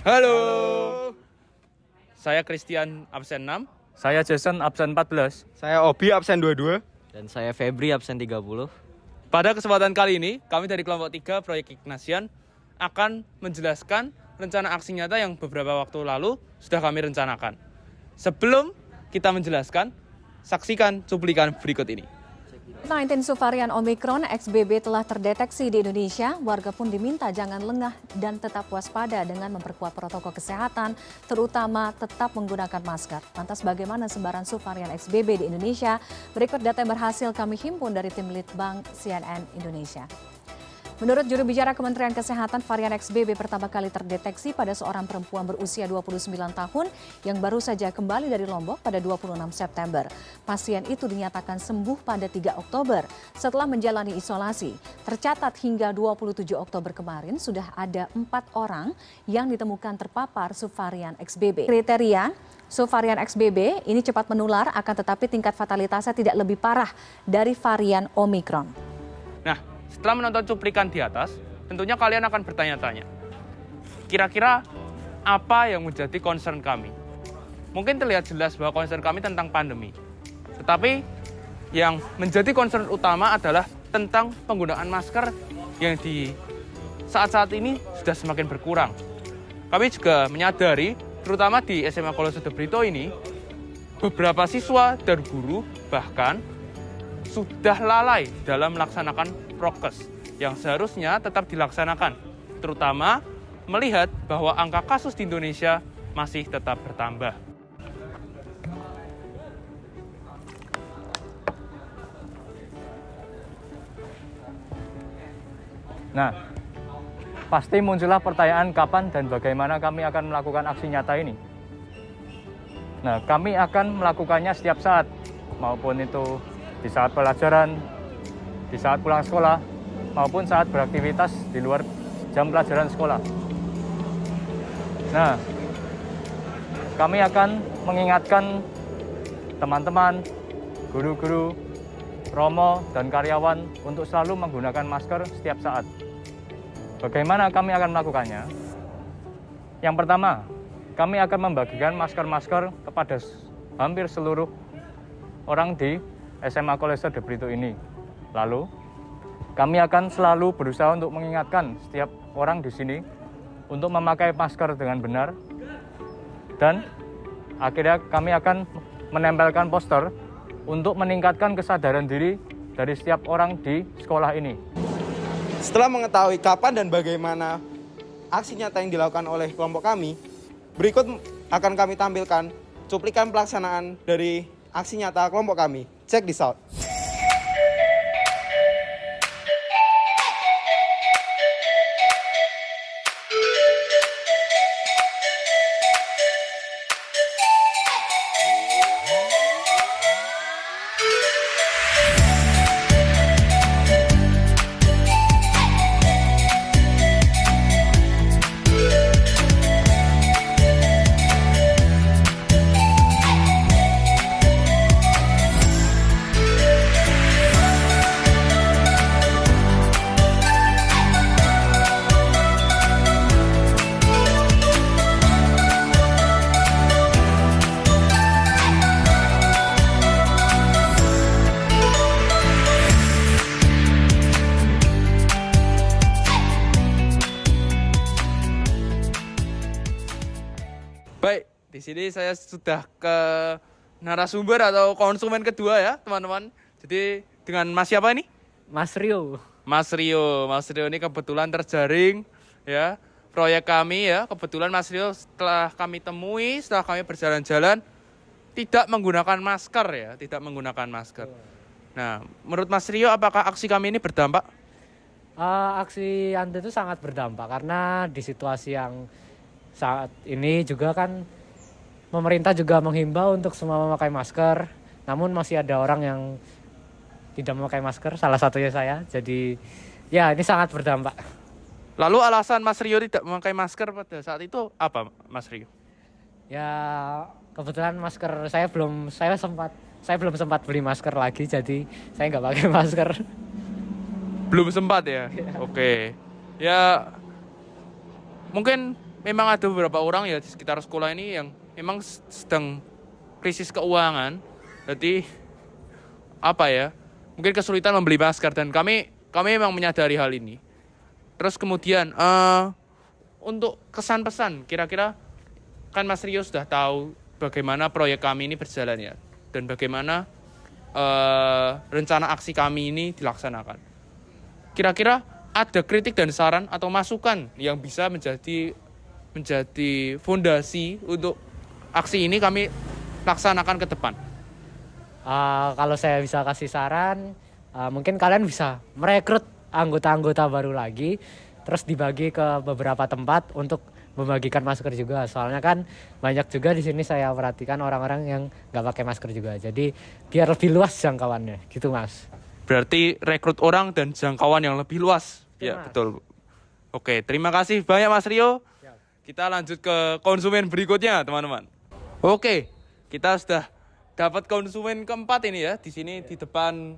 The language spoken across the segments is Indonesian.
Halo. Saya Christian absen 6. Saya Jason absen 14. Saya Obi absen 22. Dan saya Febri absen 30. Pada kesempatan kali ini, kami dari kelompok 3 Proyek Ignatian akan menjelaskan rencana aksi nyata yang beberapa waktu lalu sudah kami rencanakan. Sebelum kita menjelaskan, saksikan cuplikan berikut ini. COVID-19 subvarian Omicron XBB telah terdeteksi di Indonesia. Warga pun diminta jangan lengah dan tetap waspada dengan memperkuat protokol kesehatan, terutama tetap menggunakan masker. Lantas bagaimana sebaran subvarian XBB di Indonesia? Berikut data yang berhasil kami himpun dari tim Litbang CNN Indonesia. Menurut juru bicara Kementerian Kesehatan, varian XBB pertama kali terdeteksi pada seorang perempuan berusia 29 tahun yang baru saja kembali dari Lombok pada 26 September. Pasien itu dinyatakan sembuh pada 3 Oktober setelah menjalani isolasi. Tercatat hingga 27 Oktober kemarin sudah ada 4 orang yang ditemukan terpapar subvarian XBB. Kriteria subvarian XBB ini cepat menular, akan tetapi tingkat fatalitasnya tidak lebih parah dari varian Omicron. Nah, setelah menonton cuplikan di atas, tentunya kalian akan bertanya-tanya, kira-kira apa yang menjadi concern kami? Mungkin terlihat jelas bahwa concern kami tentang pandemi. Tetapi yang menjadi concern utama adalah tentang penggunaan masker yang di saat-saat ini sudah semakin berkurang. Kami juga menyadari, terutama di SMA Kolose Brito ini, beberapa siswa dan guru bahkan sudah lalai dalam melaksanakan prokes yang seharusnya tetap dilaksanakan, terutama melihat bahwa angka kasus di Indonesia masih tetap bertambah. Nah, pasti muncullah pertanyaan kapan dan bagaimana kami akan melakukan aksi nyata ini. Nah, kami akan melakukannya setiap saat, maupun itu di saat pelajaran, di saat pulang sekolah, maupun saat beraktivitas di luar jam pelajaran sekolah. Nah, kami akan mengingatkan teman-teman, guru-guru, romo, dan karyawan untuk selalu menggunakan masker setiap saat. Bagaimana kami akan melakukannya? Yang pertama, kami akan membagikan masker-masker kepada hampir seluruh orang di SMA Kolese Brito ini. Lalu, kami akan selalu berusaha untuk mengingatkan setiap orang di sini untuk memakai masker dengan benar. Dan akhirnya kami akan menempelkan poster untuk meningkatkan kesadaran diri dari setiap orang di sekolah ini. Setelah mengetahui kapan dan bagaimana aksi nyata yang dilakukan oleh kelompok kami, berikut akan kami tampilkan cuplikan pelaksanaan dari aksi nyata kelompok kami. Check this out. Baik, di sini saya sudah ke narasumber atau konsumen kedua ya, teman-teman. Jadi dengan Mas siapa ini? Mas Rio. Mas Rio. Mas Rio ini kebetulan terjaring ya, proyek kami ya. Kebetulan Mas Rio setelah kami temui, setelah kami berjalan-jalan tidak menggunakan masker ya, tidak menggunakan masker. Nah, menurut Mas Rio apakah aksi kami ini berdampak? Aksi anti itu sangat berdampak karena di situasi yang saat ini juga kan pemerintah juga menghimbau untuk semua memakai masker. Namun masih ada orang yang tidak memakai masker, salah satunya saya. Jadi ya ini sangat berdampak. Lalu alasan Mas Rio tidak memakai masker pada saat itu apa, Mas Rio? Ya kebetulan masker saya belum sempat beli masker lagi, jadi saya nggak pakai masker. Belum sempat ya? Oke. Ya mungkin memang ada beberapa orang ya di sekitar sekolah ini yang memang sedang krisis keuangan. Jadi apa ya? Mungkin kesulitan membeli masker dan kami memang menyadari hal ini. Terus kemudian untuk kesan pesan, kira-kira kan Mas Rio sudah tahu bagaimana proyek kami ini berjalan ya, dan bagaimana rencana aksi kami ini dilaksanakan. Kira-kira ada kritik dan saran atau masukan yang bisa menjadi fondasi untuk aksi ini kami laksanakan ke depan. Kalau saya bisa kasih saran, mungkin kalian bisa merekrut anggota-anggota baru lagi, terus dibagi ke beberapa tempat untuk membagikan masker juga. Soalnya kan banyak juga di sini saya perhatikan orang-orang yang nggak pakai masker juga. Jadi biar lebih luas jangkauannya, gitu Mas. Berarti rekrut orang dan jangkauan yang lebih luas. Ya, betul. Oke, terima kasih banyak Mas Rio. Kita lanjut ke konsumen berikutnya, teman-teman. Oke, kita sudah dapat konsumen keempat ini ya, di sini di depan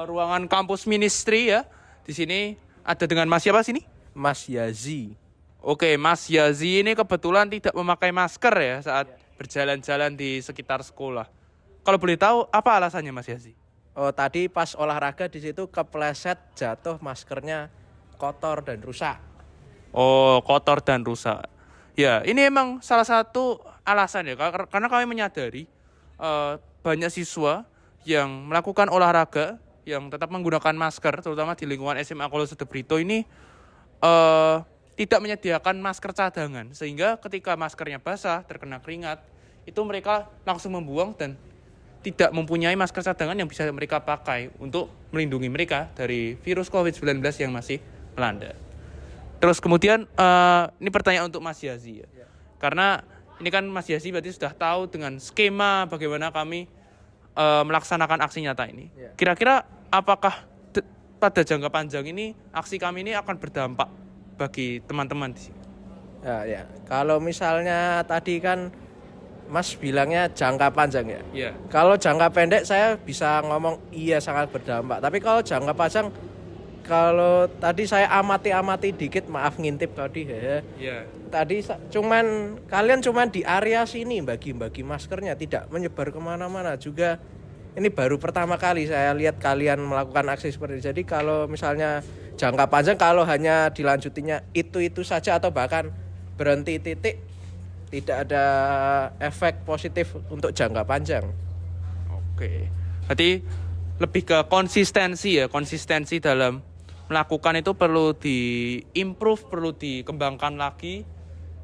ruangan kampus ministry ya. Di sini ada dengan Mas siapa sini? Mas Yazi. Oke, Mas Yazi ini kebetulan tidak memakai masker ya saat berjalan-jalan di sekitar sekolah. Kalau boleh tahu apa alasannya Mas Yazi? Oh, tadi pas olahraga di situ kepleset, jatuh, maskernya kotor dan rusak. Oh, kotor dan rusak. Ya, ini emang salah satu alasan ya, karena kami menyadari banyak siswa yang melakukan olahraga yang tetap menggunakan masker, terutama di lingkungan SMA Kolose de Brito ini tidak menyediakan masker cadangan, sehingga ketika maskernya basah terkena keringat itu mereka langsung membuang dan tidak mempunyai masker cadangan yang bisa mereka pakai untuk melindungi mereka dari virus COVID-19 yang masih melanda. Terus kemudian ini pertanyaan untuk Mas Yazi ya. Karena ini kan Mas Yazi berarti sudah tahu dengan skema bagaimana kami melaksanakan aksi nyata ini. Kira-kira apakah pada jangka panjang ini aksi kami ini akan berdampak bagi teman-teman di sini? Ya. Kalau misalnya tadi kan Mas bilangnya jangka panjang ya. Iya. Kalau jangka pendek saya bisa ngomong iya sangat berdampak. Tapi kalau jangka panjang, kalau tadi saya amati dikit, maaf ngintip tadi ya. Iya. Tadi kalian cuman di area sini bagi-bagi maskernya, tidak menyebar kemana-mana juga. Ini baru pertama kali saya lihat kalian melakukan aksi seperti ini. Jadi kalau misalnya jangka panjang, kalau hanya dilanjutinya itu saja atau bahkan berhenti titik, tidak ada efek positif untuk jangka panjang. Oke. Berarti lebih ke konsistensi dalam melakukan itu perlu di-improve, perlu dikembangkan lagi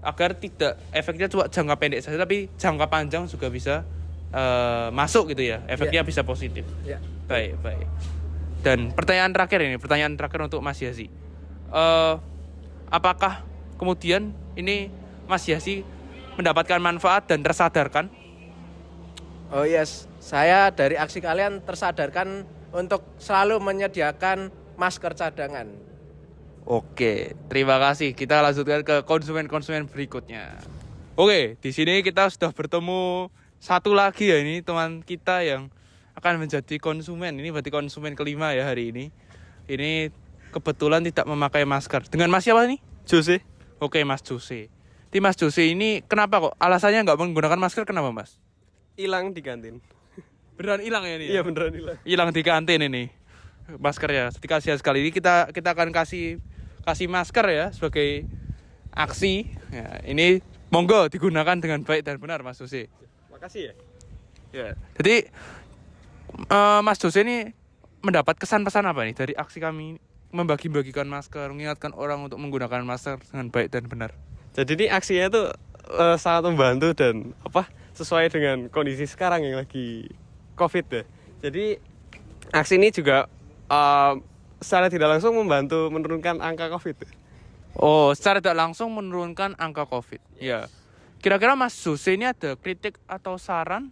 agar tidak efeknya cuma jangka pendek saja, tapi jangka panjang juga bisa masuk gitu ya, efeknya bisa positif. Ya. Baik. Dan pertanyaan terakhir untuk Mas Yazi. Apakah kemudian ini Mas Yazi mendapatkan manfaat dan tersadarkan? Oh yes, saya dari aksi kalian tersadarkan untuk selalu menyediakan masker cadangan. Oke, terima kasih. Kita lanjutkan ke konsumen berikutnya. Oke, di sini kita sudah bertemu satu lagi ya, ini teman kita yang akan menjadi konsumen. Ini berarti konsumen kelima ya hari ini. Ini kebetulan tidak memakai masker. Dengan Mas siapa nih? Jose. Oke, Mas Jose. Di Mas Jose ini kenapa kok alasannya nggak menggunakan masker? Kenapa Mas? Hilang di kantin. Beneran hilang ya ini? Iya beneran hilang. Hilang di kantin ini maskernya. Jadi kasihan sekali. Ini kita akan kasih masker ya sebagai aksi. Ya, ini monggo digunakan dengan baik dan benar Mas Jose. Makasih ya. Ya. Jadi Mas Jose ini mendapat kesan pesan apa nih dari aksi kami membagi-bagikan masker, mengingatkan orang untuk menggunakan masker dengan baik dan benar? Jadi ini aksinya tuh sangat membantu dan sesuai dengan kondisi sekarang yang lagi COVID ya. Jadi aksi ini juga secara tidak langsung membantu menurunkan angka COVID. Oh, secara tidak langsung menurunkan angka COVID. Ya. Kira-kira Mas Jose ini ada kritik atau saran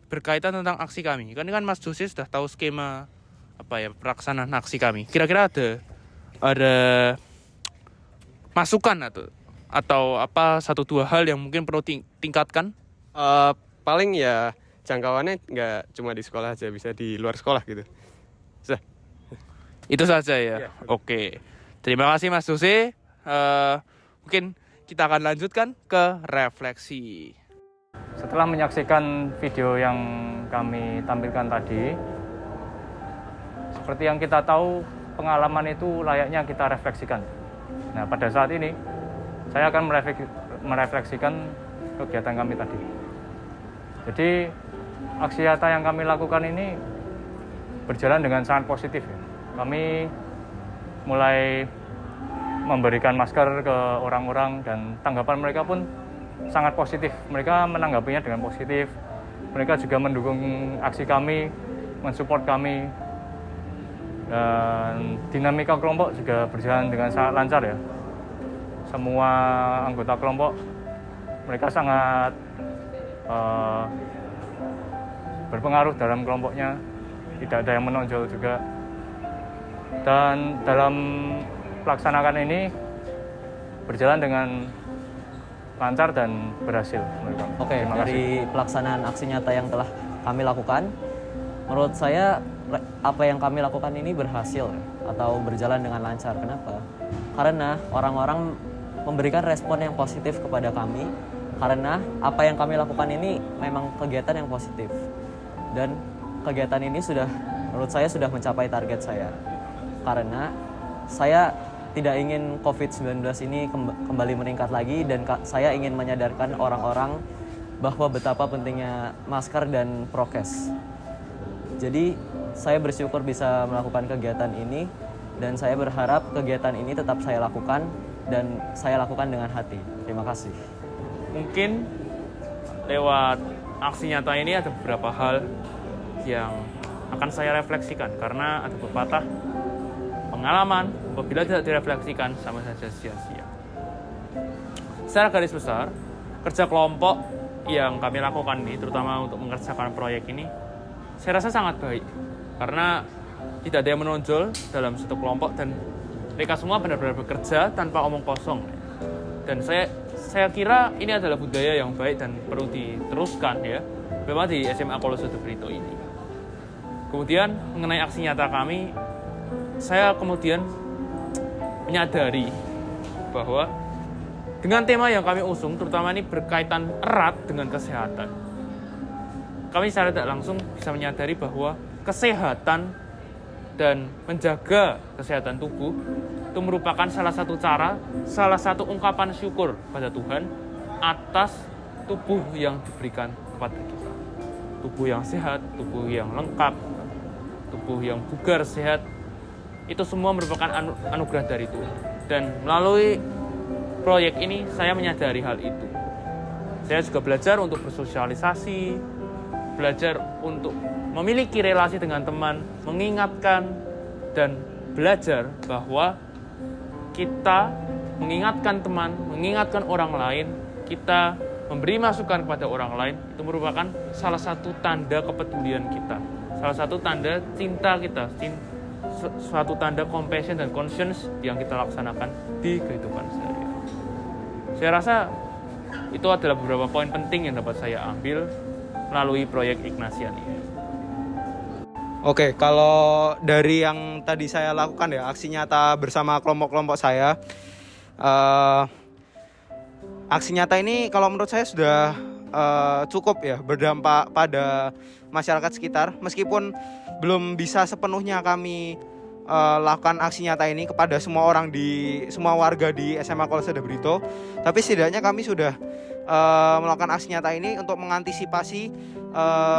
berkaitan tentang aksi kami? Kan Mas Jose sudah tahu skema pelaksanaan aksi kami. Kira-kira ada masukan atau satu dua hal yang mungkin perlu tingkatkan? Paling ya jangkauannya nggak cuma di sekolah aja, bisa di luar sekolah gitu. Itu saja ya. Oke. Terima kasih Mas Jose. Mungkin kita akan lanjutkan ke refleksi. Setelah menyaksikan video yang kami tampilkan tadi, seperti yang kita tahu, pengalaman itu layaknya kita refleksikan. Nah, pada saat ini, saya akan merefleksikan kegiatan kami tadi. Jadi, aksi nyata yang kami lakukan ini berjalan dengan sangat positif. Kami mulai memberikan masker ke orang-orang dan tanggapan mereka pun sangat positif. Mereka menanggapinya dengan positif. Mereka juga mendukung aksi kami, mensupport kami. Dan dinamika kelompok juga berjalan dengan sangat lancar ya. Semua anggota kelompok mereka sangat berpengaruh dalam kelompoknya. Tidak ada yang menonjol juga. Dan dalam pelaksanakan ini berjalan dengan lancar dan berhasil. Oke, dari pelaksanaan aksi nyata yang telah kami lakukan, menurut saya apa yang kami lakukan ini berhasil atau berjalan dengan lancar. Kenapa? Karena orang-orang memberikan respon yang positif kepada kami, karena apa yang kami lakukan ini memang kegiatan yang positif. Dan kegiatan ini menurut saya sudah mencapai target saya. Karena saya tidak ingin COVID-19 ini kembali meningkat lagi, dan saya ingin menyadarkan orang-orang bahwa betapa pentingnya masker dan prokes. Jadi saya bersyukur bisa melakukan kegiatan ini, dan saya berharap kegiatan ini tetap saya lakukan dan saya lakukan dengan hati. Terima kasih. Mungkin lewat aksi nyata ini ada beberapa hal yang akan saya refleksikan, karena ada pepatah pengalaman apabila tidak direfleksikan sama saja sia-sia. Secara garis besar, kerja kelompok yang kami lakukan ini, terutama untuk mengerjakan proyek ini, saya rasa sangat baik. Karena tidak ada yang menonjol dalam satu kelompok dan mereka semua benar-benar bekerja tanpa omong kosong. Dan saya kira ini adalah budaya yang baik dan perlu diteruskan ya, memang di SMA Kolose de Brito ini. Kemudian mengenai aksi nyata kami, saya kemudian menyadari bahwa dengan tema yang kami usung, terutama ini berkaitan erat dengan kesehatan, kami secara tidak langsung bisa menyadari bahwa kesehatan dan menjaga kesehatan tubuh itu merupakan salah satu cara, salah satu ungkapan syukur pada Tuhan atas tubuh yang diberikan kepada kita. Tubuh yang sehat, tubuh yang lengkap, tubuh yang bugar, sehat, itu semua merupakan anugerah dari Tuhan. Dan melalui proyek ini saya menyadari hal itu. Saya juga belajar untuk bersosialisasi, belajar untuk memiliki relasi dengan teman, mengingatkan dan belajar bahwa kita mengingatkan teman, mengingatkan orang lain, kita memberi masukan kepada orang lain, itu merupakan salah satu tanda kepedulian kita, salah satu tanda cinta kita, suatu tanda compassion dan conscience yang kita laksanakan di kehidupan sehari-hari. Saya rasa itu adalah beberapa poin penting yang dapat saya ambil melalui proyek Ignatian ini. Oke, kalau dari yang tadi saya lakukan ya, aksi nyata bersama kelompok-kelompok saya, aksi nyata ini kalau menurut saya sudah cukup ya berdampak pada masyarakat sekitar, meskipun belum bisa sepenuhnya kami lakukan aksi nyata ini kepada semua warga di SMA Kolose de Brito, tapi setidaknya kami sudah melakukan aksi nyata ini untuk mengantisipasi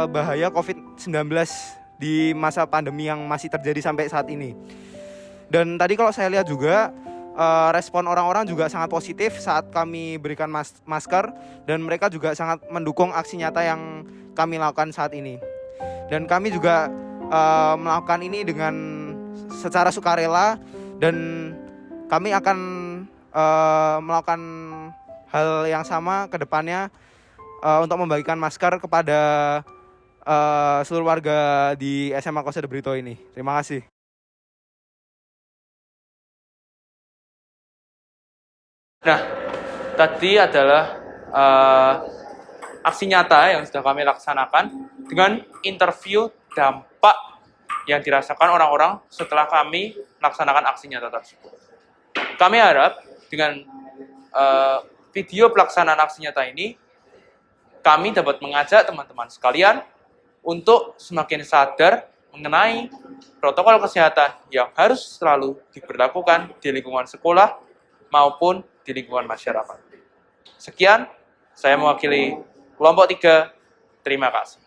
bahaya COVID-19 di masa pandemi yang masih terjadi sampai saat ini. Dan tadi kalau saya lihat juga respon orang-orang juga sangat positif saat kami berikan masker, dan mereka juga sangat mendukung aksi nyata yang kami lakukan saat ini. Dan kami juga melakukan ini dengan secara sukarela, dan kami akan melakukan hal yang sama ke depannya untuk membagikan masker kepada seluruh warga di SMA Kolose de Brito ini. Terima kasih. Nah, tadi adalah aksi nyata yang sudah kami laksanakan dengan interview dampak yang dirasakan orang-orang setelah kami melaksanakan aksi nyata tersebut. Kami harap dengan video pelaksanaan aksi nyata ini, kami dapat mengajak teman-teman sekalian untuk semakin sadar mengenai protokol kesehatan yang harus selalu diberlakukan di lingkungan sekolah maupun di lingkungan masyarakat. Sekian, saya mewakili kelompok 3. Terima kasih.